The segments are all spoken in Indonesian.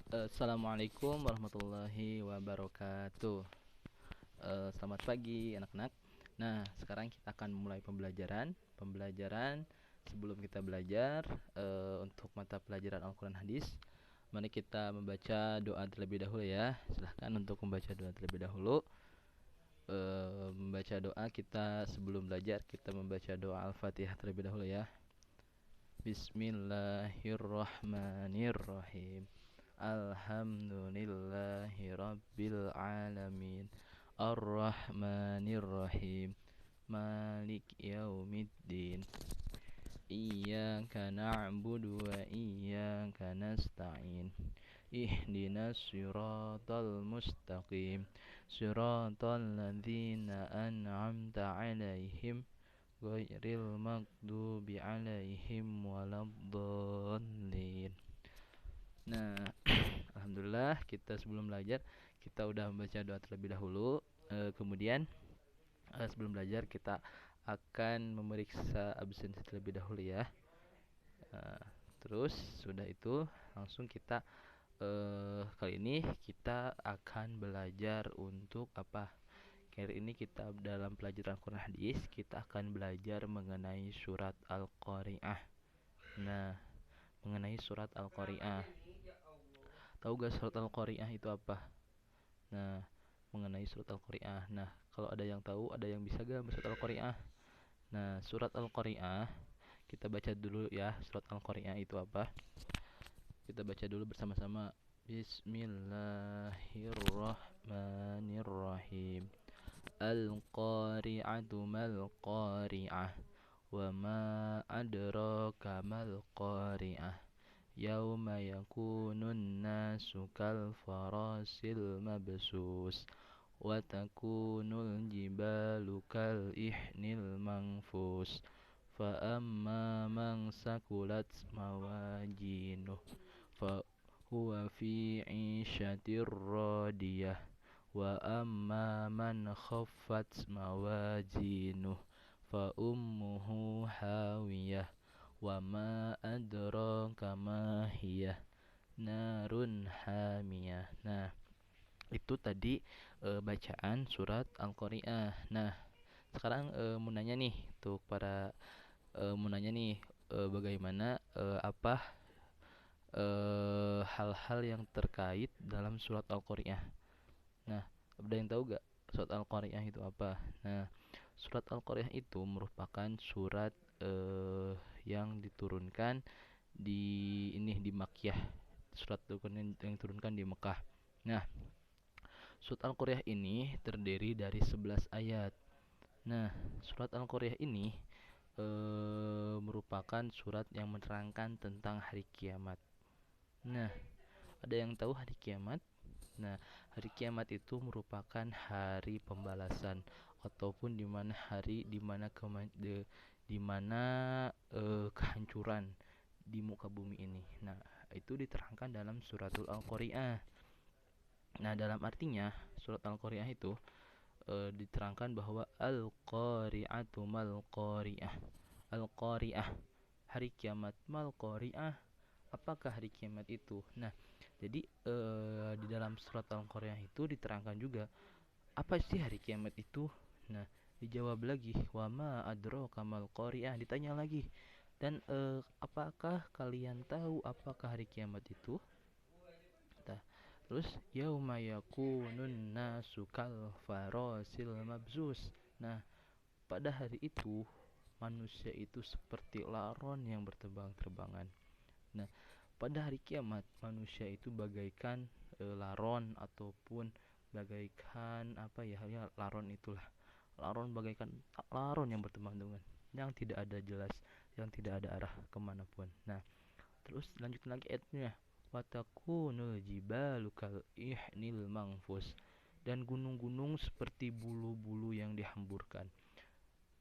Assalamualaikum warahmatullahi wabarakatuh. Selamat pagi anak-anak. Nah, sekarang kita akan memulai pembelajaran. Sebelum kita belajar untuk mata pelajaran Al-Quran Hadis, mari kita membaca doa terlebih dahulu ya. Silahkan untuk membaca doa terlebih dahulu. Membaca doa kita sebelum belajar, kita membaca doa Al-Fatihah terlebih dahulu ya. Bismillahirrahmanirrahim. Alhamdulillahi rabbil alamin. Ar-Rahmanir-Rahim. Malik yaumiddin. Iyyaka na'budu wa iyyaka nasta'in. Ihdinas siratal mustaqim. Siratal ladzina an'amta 'alaihim ghairil maghdubi 'alaihim waladdallin. Nah, alhamdulillah kita sebelum belajar kita udah membaca doa terlebih dahulu. Kemudian sebelum belajar kita akan memeriksa absensi terlebih dahulu ya. Terus sudah itu langsung kita kali ini kita akan belajar untuk apa? Kali ini kita dalam pelajaran Quran Hadis kita akan belajar mengenai surat Al-Qari'ah. Nah, mengenai surat Al-Qari'ah. Tahu gak surat Al-Qari'ah itu apa? Nah, mengenai surat Al-Qari'ah. Nah, kalau ada yang tahu, ada yang bisa gak surat Al-Qari'ah? Nah, surat Al-Qari'ah kita baca dulu ya, surat Al-Qari'ah itu apa? Kita baca dulu bersama-sama. Bismillahirrahmanirrahim. Al-Qari'atu mal-Qari'ah. Wa ma adraka mal-Qari'ah. Yauma yakunun nasu kal farasil mabsus wa takunul jibalu kal ihnil manfus fa amma man sakulat mawajinuh fa huwa fi 'ishatir radiyah wa amma man khaffat mawajinuh fa ummuhu hawiyah wa ma adraka ma hiya narun hamiyah. Nah, itu tadi bacaan surat Al-Qari'ah. Nah, sekarang mau nanya nih untuk para mau nanya nih bagaimana apa hal-hal yang terkait dalam surat Al-Qari'ah. Nah, ada yang tahu gak surat Al-Qari'ah itu apa? Nah, surat Al-Qari'ah itu merupakan surat yang diturunkan di Makkiyah. Surat yang diturunkan di Mekah. Nah, surat Al-Qari'ah ini terdiri dari 11 ayat. Nah, surat Al-Qari'ah ini merupakan surat yang menerangkan tentang hari kiamat. Nah, ada yang tahu hari kiamat? Nah, hari kiamat itu merupakan hari pembalasan ataupun di mana hari di mana kehancuran di muka bumi ini. Nah, itu diterangkan dalam suratul Al-Qari'ah. Nah, dalam artinya surat Al-Qari'ah itu diterangkan bahwa Al-Qari'atu mal-Qari'ah. Al-Qari'ah, hari kiamat, mal-Qari'ah, apakah hari kiamat itu? Nah, jadi di dalam surat Al-Qari'ah itu diterangkan juga apa sih hari kiamat itu? Nah, dijawab lagi, wa ma adraka mal qari'ah, ditanya lagi. Dan apakah kalian tahu apakah hari kiamat itu? Nah, terus yauma yakunun nasu kal farasil mabzus. Nah, pada hari itu manusia itu seperti laron yang berterbang-terbangan. Nah, pada hari kiamat manusia itu bagaikan laron ataupun bagaikan apa ya, laron itulah. Laron bagaikan laron yang berterbang-terbang, yang tidak ada jelas, yang tidak ada arah kemanapun. Nah, terus lanjut lagi ayatnya. Watakunul jibalu kal ihnil manfus, dan gunung-gunung seperti bulu-bulu yang dihamburkan.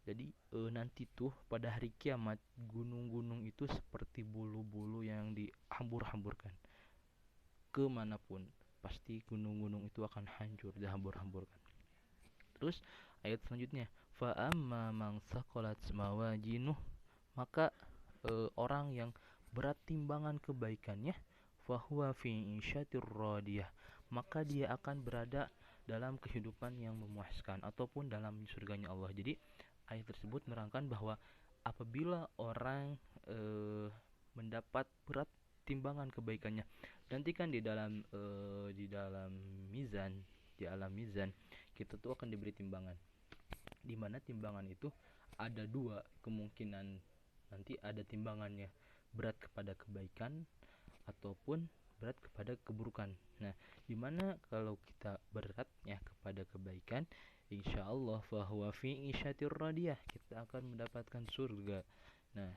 Jadi nanti tuh pada hari kiamat gunung-gunung itu seperti bulu-bulu yang dihambur-hamburkan kemanapun. Pasti gunung-gunung itu akan hancur, dihambur-hamburkan. Terus ayat selanjutnya, fa amma man saqulat mawajinuh, maka orang yang berat timbangan kebaikannya, fahuwa fi isyatir radiyah, maka dia akan berada dalam kehidupan yang memuaskan ataupun dalam surganya Allah. Jadi ayat tersebut menerangkan bahwa apabila orang mendapat berat timbangan kebaikannya, nanti kan di dalam mizan, di alam mizan kita tuh akan diberi timbangan, di mana timbangan itu ada dua kemungkinan, nanti ada timbangannya berat kepada kebaikan ataupun berat kepada keburukan. Nah, dimana kalau kita beratnya kepada kebaikan, insya Allah fahuwa fi isyatir radiyah, kita akan mendapatkan surga. Nah,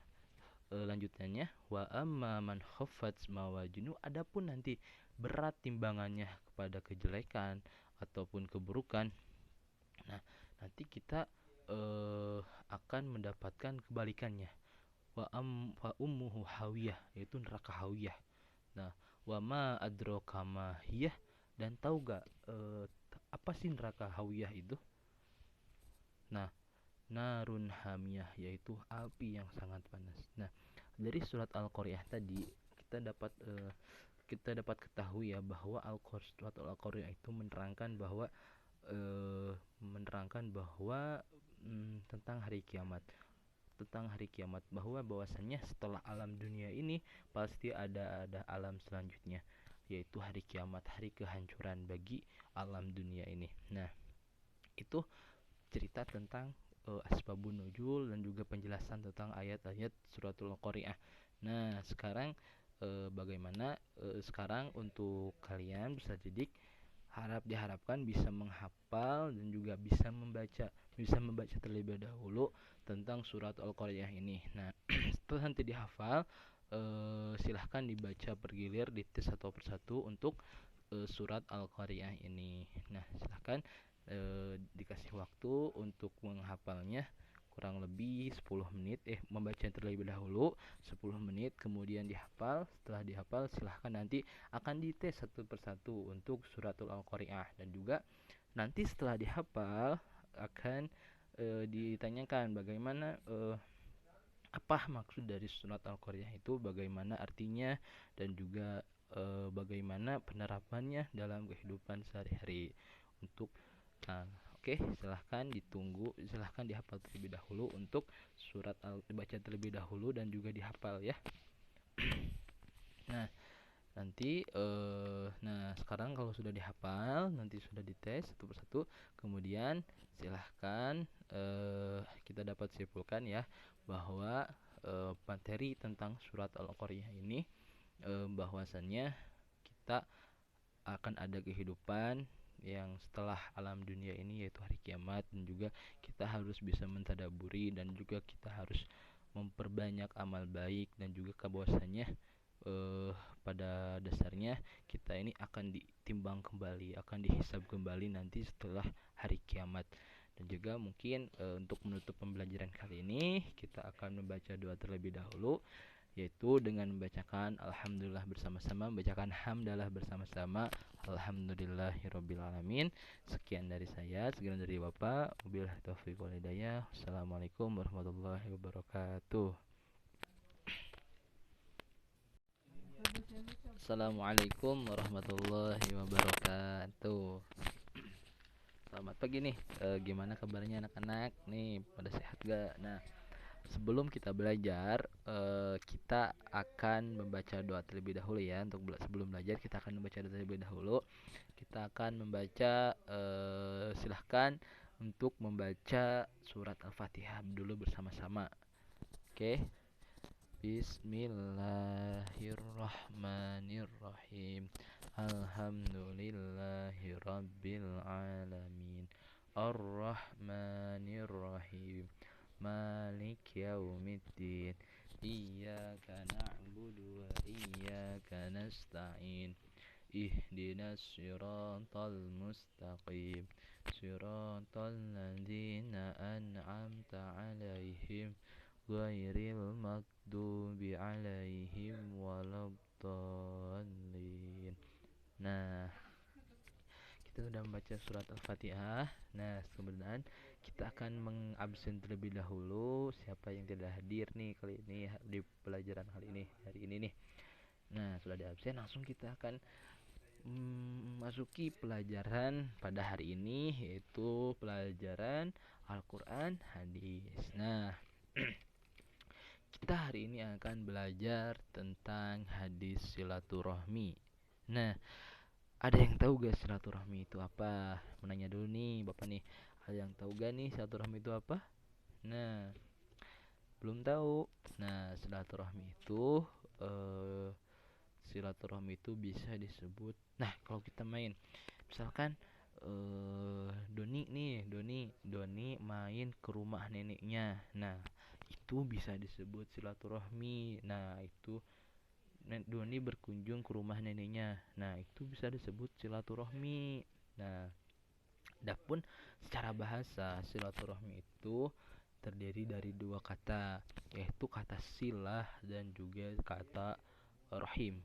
lanjutannya wa amma man khaffat mawazinu, adapun nanti berat timbangannya kepada kejelekan ataupun keburukan, nah nanti kita akan mendapatkan kebalikannya, wa ummuhu hawiyah, yaitu neraka hawiyah. Nah, wa ma adraka ma hiyah, dan tahu gak apa sih neraka hawiyah itu? Nah, narun hamiyah, yaitu api yang sangat panas. Nah, dari surat Al-Qaryah tadi kita dapat ketahui ya bahwa surat Al-Qaryah itu menerangkan bahwa tentang hari kiamat, bahwasannya setelah alam dunia ini pasti ada alam selanjutnya, yaitu hari kiamat, hari kehancuran bagi alam dunia ini. Nah, itu cerita tentang asbabun nuzul dan juga penjelasan tentang ayat-ayat suratul Qaryah. Nah, sekarang bagaimana sekarang untuk kalian bisa didik, diharapkan bisa menghafal dan juga bisa membaca terlebih dahulu tentang surat Al-Qaryah ini. Nah, setelah nanti dihafal, silahkan dibaca bergilir, dites satu persatu untuk surat Al-Qaryah ini. Nah, silahkan dikasih waktu untuk menghafalnya kurang lebih 10 menit, membaca terlebih dahulu 10 menit, kemudian dihafal. Setelah dihafal, silahkan nanti akan dites satu persatu untuk suratul Al-Qaryah, dan juga nanti setelah dihafal akan ditanyakan bagaimana apa maksud dari surat Al-Qaryah itu, bagaimana artinya, dan juga bagaimana penerapannya dalam kehidupan sehari-hari untuk oke, silahkan dihafal terlebih dahulu untuk dibaca terlebih dahulu dan juga dihafal ya. Nah, nanti sekarang kalau sudah dihafal, nanti sudah dites satu persatu, kemudian silahkan kita dapat simpulkan ya bahwa materi tentang surat Al-Qaryah ini bahwasannya kita akan ada kehidupan yang setelah alam dunia ini, yaitu hari kiamat, dan juga kita harus bisa mentadaburi dan juga kita harus memperbanyak amal baik, dan juga bahwasannya pada dasarnya kita ini akan ditimbang kembali, akan dihisab kembali nanti setelah hari kiamat. Dan juga mungkin untuk menutup pembelajaran kali ini kita akan membaca doa terlebih dahulu, yaitu dengan membacakan alhamdulillah bersama-sama, membacakan hamdalah bersama-sama, alhamdulillahirobbilalamin. Sekian dari saya, sekian dari Bapak. Wabillahi taufiq wal hidayah. Assalamualaikum warahmatullahi wabarakatuh. Assalamualaikum warahmatullahi wabarakatuh. Selamat pagi nih. Gimana kabarnya anak-anak nih, pada sehat gak? Nah, sebelum kita belajar, kita akan membaca doa terlebih dahulu ya. Sebelum belajar kita akan membaca doa terlebih dahulu. Kita akan membaca, silahkan untuk membaca surat Al-Fatihah dulu bersama-sama. Oke. Bismillahirrahmanirrahim. Alhamdulillahirabbil alamin. Ar-Rahmanirrahim. Malik yaumiddin. Iyyaka na'budu wa iyyaka nasta'in. Ihdinas siratal mustaqim. Siratal ladzina an'amta 'alaihim ghairil maghdubi 'alaihim waladdallin. Nah, kita sudah membaca surat Al-Fatihah. Nah, kemudian kita akan mengabsen terlebih dahulu siapa yang tidak hadir nih kali ini di pelajaran kali ini, hari ini nih. Nah, sudah di absen, langsung kita akan masuki pelajaran pada hari ini, yaitu pelajaran Al-Quran Hadis. Nah, kita hari ini akan belajar tentang hadis silaturahmi. Nah, ada yang tahu gak silaturahmi itu apa? Menanya dulu nih Bapak nih, ada yang tahu gak nih silaturahmi itu apa? Nah, belum tahu. Nah, eh, silaturahmi itu bisa disebut, nah kalau kita main misalkan Doni main ke rumah neneknya, nah itu bisa disebut silaturahmi. Nah itu Doni berkunjung ke rumah neneknya, nah itu bisa disebut silaturahmi. Nah, adapun secara bahasa, silaturahmi itu terdiri dari dua kata, yaitu kata silah dan juga kata rahim.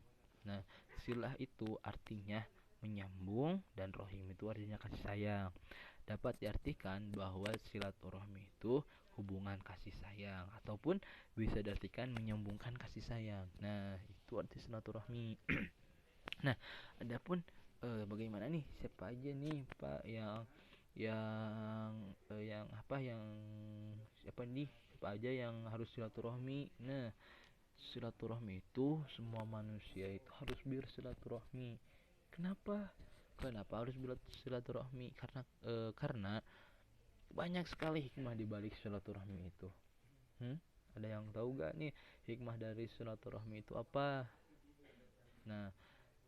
Nah, silah itu artinya menyambung dan rohim itu artinya kasih sayang. Dapat diartikan bahwa silaturahmi itu hubungan kasih sayang, ataupun bisa diartikan menyambungkan kasih sayang. Nah, itu arti silaturahmi. Nah, adapun bagaimana nih, siapa aja nih Pak yang siapa nih, siapa aja yang harus silaturahmi? Nah, silaturahmi itu semua manusia itu harus bersilaturahmi. Kenapa? Kenapa harus bersilaturahmi? Karena banyak sekali hikmah di balik silaturahmi itu. Ada yang tahu gak nih hikmah dari silaturahmi itu apa? Nah,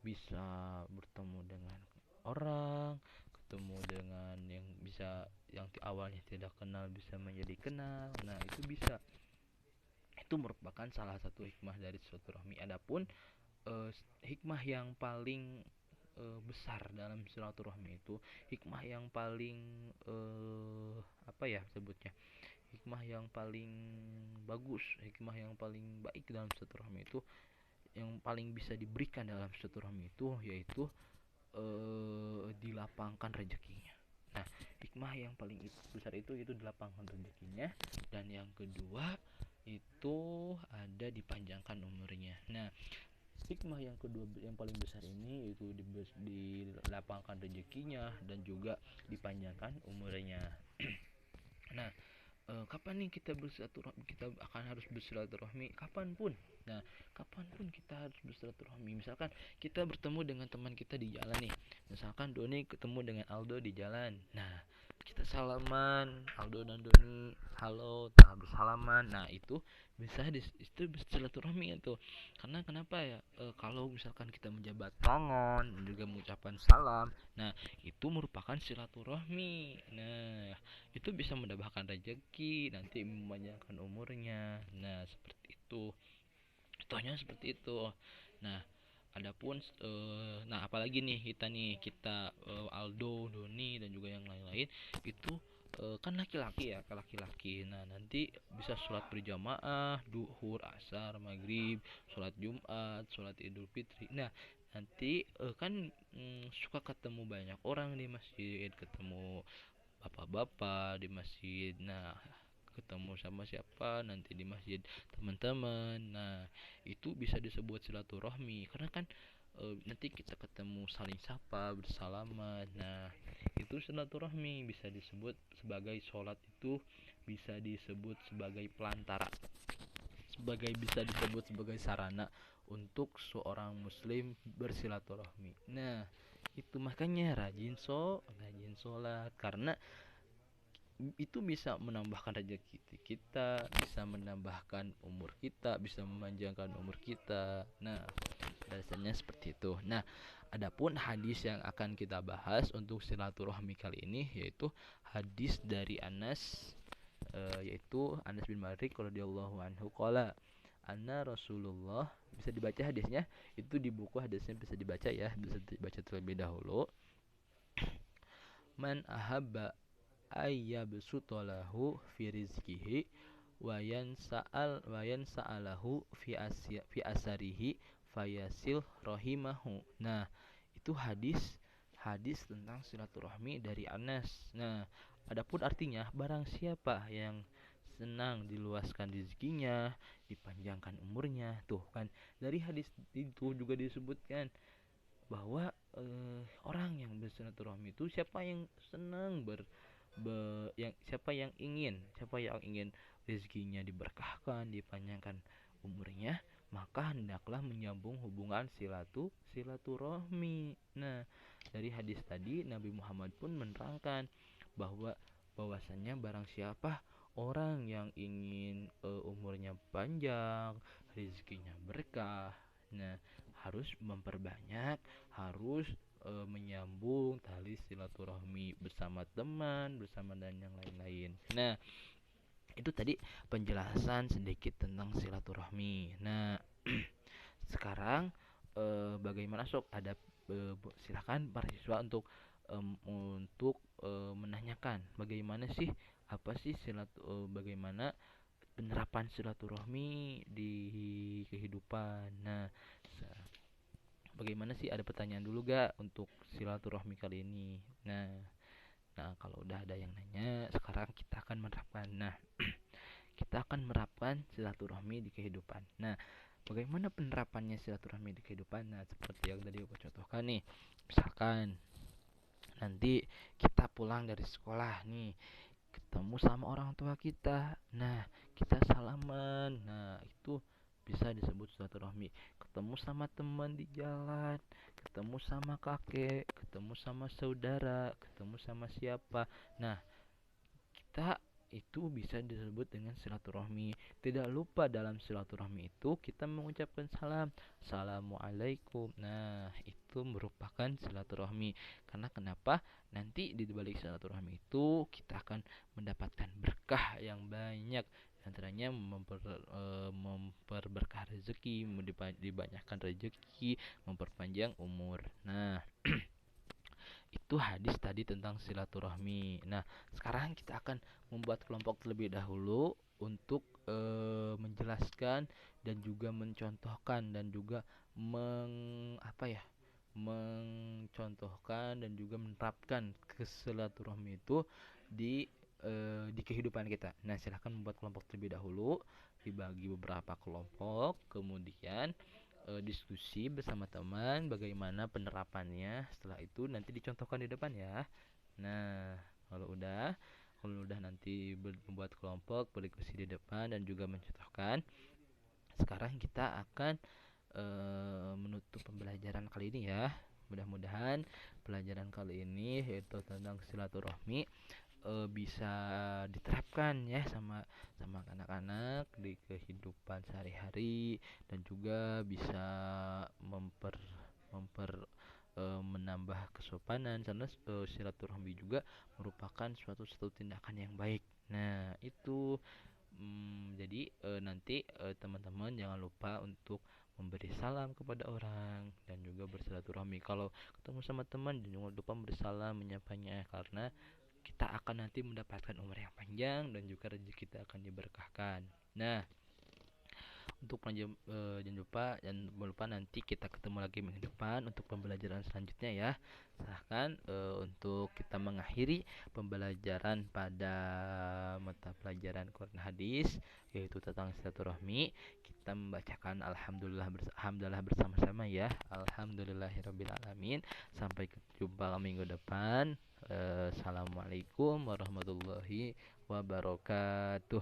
bisa bertemu dengan orang, ketemu dengan yang bisa, yang awalnya tidak kenal bisa menjadi kenal. Nah, itu bisa, itu merupakan salah satu hikmah dari silaturahmi. Adapun eh, hikmah yang paling besar dalam silaturahmi itu, hikmah yang paling apa ya sebutnya, hikmah yang paling bagus, hikmah yang paling baik dalam silaturahmi itu, yang paling bisa diberikan dalam silaturahmi itu, yaitu dilapangkan rezekinya. Nah, hikmah yang paling besar itu dilapangkan rezekinya, dan yang kedua itu ada dipanjangkan umurnya. Nah, hikmah yang kedua yang paling besar ini itu dilapangkan rezekinya dan juga dipanjangkan umurnya. Nah, kapan nih kita akan harus bersilaturahmi kapanpun. Nah, kapanpun kita harus bersilaturahmi. Misalkan kita bertemu dengan teman kita di jalan nih, misalkan Doni ketemu dengan Aldo di jalan, nah kita salaman, Aldo dan Doni halo, nah bersalaman, nah itu bersilaturahmi itu. Karena kenapa ya, kalau misalkan kita menjabat tangan dan juga mengucapkan salam, nah itu merupakan silaturahmi. Nah, itu bisa mendapatkan rezeki, nanti memanjangkan umurnya. Nah, seperti itu, contohnya seperti itu. Nah, adapun nah apalagi nih kita Aldo, Doni dan juga yang lain-lain itu kan laki-laki ya, laki-laki. Nah, nanti bisa sholat berjamaah, duhur, asar, maghrib, sholat Jumat, sholat Idul Fitri. Nah, nanti kan suka ketemu banyak orang di masjid, ketemu bapak-bapak di masjid. Nah, ketemu sama siapa nanti di masjid, teman-teman. Nah, itu bisa disebut silaturahmi, karena kan nanti kita ketemu saling sapa, bersalaman. Nah, itu silaturahmi, bisa disebut sebagai sholat, itu bisa disebut sebagai pelantara, bisa disebut sebagai sarana untuk seorang muslim bersilaturahmi. Nah, itu makanya rajin sholat, karena itu bisa menambahkan rezeki kita, bisa menambahkan umur kita, bisa memanjangkan umur kita. Nah, dasarnya seperti itu. Nah, adapun hadis yang akan kita bahas untuk silaturahmi kali ini, yaitu hadis dari Anas, yaitu Anas bin Malik radhiyallahu anhu qala anna Rasulullah, bisa dibaca hadisnya, itu di buku hadisnya bisa dibaca ya, bisa dibaca terlebih dahulu. Man ahabba ayyabsutolahu fi rizkihi wayan sa'alahu fi asarihi fayasil rahimahu. Nah, itu hadis tentang silaturahmi dari Anas. Nah, adapun artinya, barang siapa yang senang, diluaskan rezekinya, dipanjangkan umurnya. Tuh kan dari hadis itu juga disebutkan bahwa orang yang bersilaturahmi itu siapa yang senang siapa yang ingin rezekinya diberkahkan, dipanjangkan umurnya, maka hendaklah menyambung hubungan silaturahmi. Nah, dari hadis tadi Nabi Muhammad pun menerangkan bahwa bahwasannya barang siapa orang yang ingin umurnya panjang, rezekinya berkah, nah harus memperbanyak, harus menyambung tali silaturahmi bersama teman, bersama dan yang lain-lain. Nah, itu tadi penjelasan sedikit tentang silaturahmi. Nah, sekarang bagaimana sok ada silakan para siswa untuk menanyakan bagaimana sih apa sih bagaimana penerapan silaturahmi di kehidupan. Nah, bagaimana sih, ada pertanyaan dulu gak untuk silaturahmi kali ini? Nah, kalau udah ada yang nanya, sekarang kita akan menerapkan. Nah, kita akan menerapkan silaturahmi di kehidupan. Nah, bagaimana penerapannya silaturahmi di kehidupan? Nah, seperti yang tadi aku contohkan nih. Misalkan nanti kita pulang dari sekolah nih, ketemu sama orang tua kita. Nah, kita salaman. Nah, itu bisa disebut silaturahmi. Ketemu sama teman di jalan, ketemu sama kakek, ketemu sama saudara, ketemu sama siapa. Nah, kita itu bisa disebut dengan silaturahmi. Tidak lupa dalam silaturahmi itu kita mengucapkan salam, assalamualaikum. Nah, itu merupakan silaturahmi. Karena kenapa? Nanti di balik silaturahmi itu kita akan mendapatkan berkah yang banyak. Antaranya memperberkah rezeki, dibanyakan rezeki, memperpanjang umur. Nah, itu hadis tadi tentang silaturahmi. Nah, sekarang kita akan membuat kelompok terlebih dahulu untuk menjelaskan dan juga mencontohkan dan juga mencontohkan dan juga menerapkan kesilaturahmi itu di kehidupan kita. Nah, silahkan membuat kelompok terlebih dahulu, dibagi beberapa kelompok, kemudian diskusi bersama teman bagaimana penerapannya. Setelah itu nanti dicontohkan di depan ya. Nah, kalau udah nanti membuat kelompok, berdiskusi di depan dan juga mencontohkan. Sekarang kita akan menutup pembelajaran kali ini ya. Mudah-mudahan pelajaran kali ini yaitu tentang silaturahmi bisa diterapkan ya sama anak-anak di kehidupan sehari-hari, dan juga bisa memper memper menambah kesopanan, karena silaturahmi juga merupakan suatu tindakan yang baik. Nah, itu jadi nanti teman-teman jangan lupa untuk memberi salam kepada orang dan juga bersilaturahmi. Kalau ketemu sama teman jangan lupa memberi salam, menyapanya, karena kita akan nanti mendapatkan umur yang panjang dan juga rezeki kita akan diberkahkan. Nah, untuk jangan lupa nanti kita ketemu lagi minggu depan untuk pembelajaran selanjutnya ya. Silahkan untuk kita mengakhiri pembelajaran pada mata pelajaran Quran Hadis yaitu tentang silaturahmi. Kita membacakan alhamdulillah bersama-sama ya. Alhamdulillahirobbilalamin. Sampai jumpa minggu depan. Assalamualaikum warahmatullahi wabarakatuh.